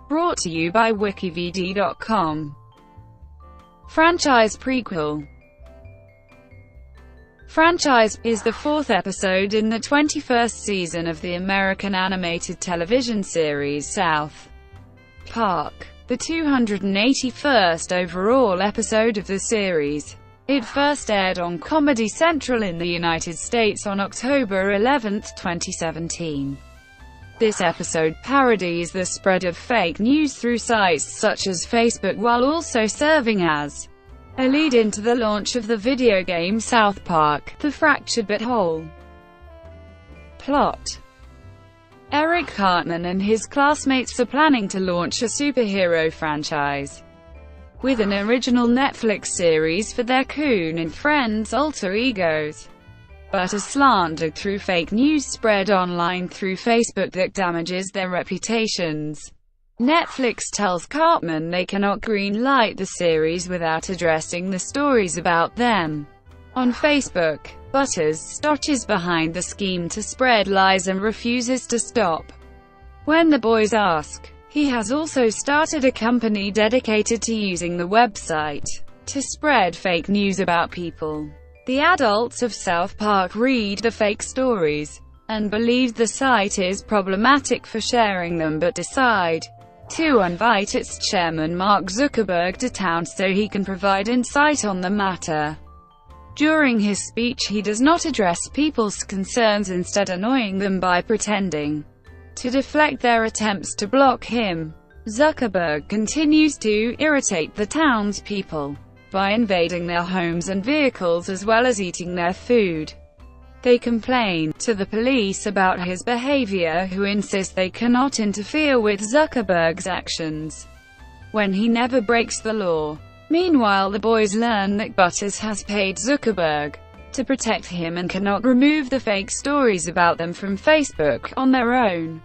Brought to you by WikiVidi.com. Franchise Prequel. Franchise is the fourth episode in the 21st season of the American animated television series South Park, the 281st overall episode of the series. It first aired on Comedy Central in the United States on October 11, 2017. This episode parodies the spread of fake news through sites such as Facebook while also serving as a lead-in to the launch of the video game South Park: The Fractured But Whole. Plot: Eric Cartman and his classmates are planning to launch a superhero franchise with an original Netflix series for their Coon and Friends alter egos, but are slandered through fake news spread online through Facebook that damages their reputations. Netflix tells Cartman they cannot green-light the series without addressing the stories about them on Facebook. Butters stotches behind the scheme to spread lies and refuses to stop. When the boys ask, he has also started a company dedicated to using the website to spread fake news about people. The adults of South Park read the fake stories and believe the site is problematic for sharing them but decide to invite its chairman Mark Zuckerberg to town so he can provide insight on the matter. During his speech he does not address people's concerns, instead annoying them by pretending to deflect their attempts to block him. Zuckerberg continues to irritate the townspeople by invading their homes and vehicles as well as eating their food. They complain to the police about his behavior, who insist they cannot interfere with Zuckerberg's actions when he never breaks the law. Meanwhile, the boys learn that Butters has paid Zuckerberg to protect him and cannot remove the fake stories about them from Facebook on their own.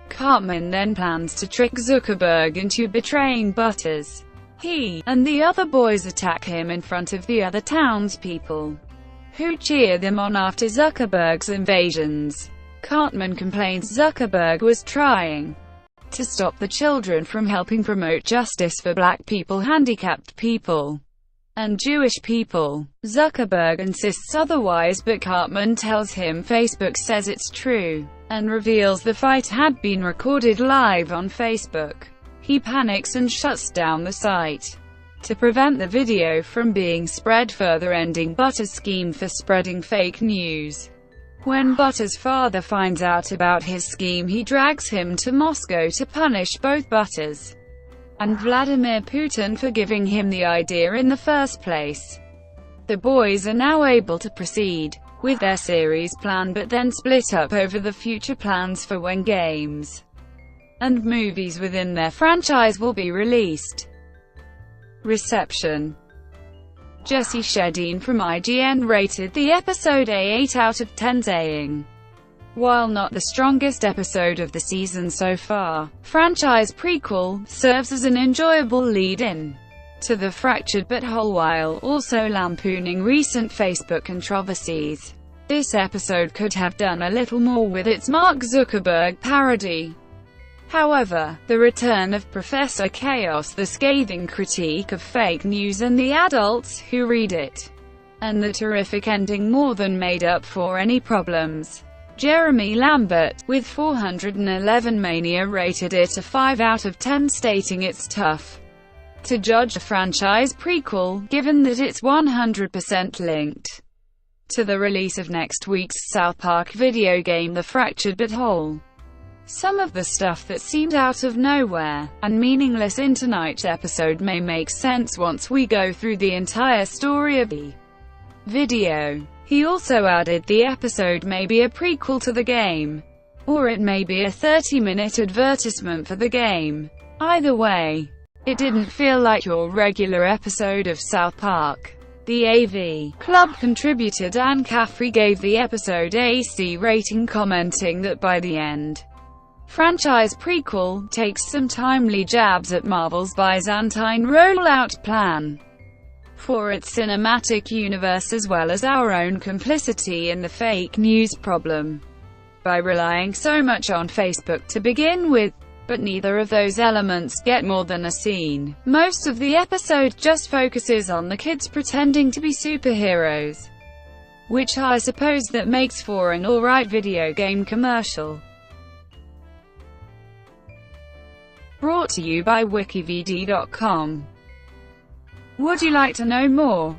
Cartman then plans to trick Zuckerberg into betraying Butters. He and the other boys attack him in front of the other townspeople, who cheer them on after Zuckerberg's invasions. Cartman complains Zuckerberg was trying to stop the children from helping promote justice for black people, handicapped people, and Jewish people. Zuckerberg insists otherwise, but Cartman tells him Facebook says it's true, and reveals the fight had been recorded live on Facebook. He panics and shuts down the site to prevent the video from being spread further, ending Butters' scheme for spreading fake news. When Butters' father finds out about his scheme, he drags him to Moscow to punish both Butters and Vladimir Putin for giving him the idea in the first place. The boys are now able to proceed with their series plan, but then split up over the future plans for when games and movies within their franchise will be released. Reception: Jesse Shedeen from IGN rated the episode a 8 out of 10, saying, "While not the strongest episode of the season so far, Franchise Prequel serves as an enjoyable lead-in to The Fractured But Whole while also lampooning recent Facebook controversies. This episode could have done a little more with its Mark Zuckerberg parody. However, the return of Professor Chaos, the scathing critique of fake news and the adults who read it, and the terrific ending more than made up for any problems." Jeremy Lambert, with 411 Mania, rated it a 5 out of 10, stating it's tough to judge a franchise prequel, given that it's 100% linked to the release of next week's South Park video game The Fractured But Whole. Some of the stuff that seemed out of nowhere and meaningless in tonight's episode may make sense once we go through the entire story of the video. He also added the episode may be a prequel to the game, or it may be a 30-minute advertisement for the game. Either way, it didn't feel like your regular episode of South Park. The AV Club contributor Dan Caffrey gave the episode a C rating, commenting that by the end, Franchise Prequel takes some timely jabs at Marvel's Byzantine rollout plan for its cinematic universe, as well as our own complicity in the fake news problem. By relying so much on Facebook to begin with, but neither of those elements get more than a scene. Most of the episode just focuses on the kids pretending to be superheroes, which I suppose that makes for an alright video game commercial. Brought to you by WikiVidi.com. Would you like to know more?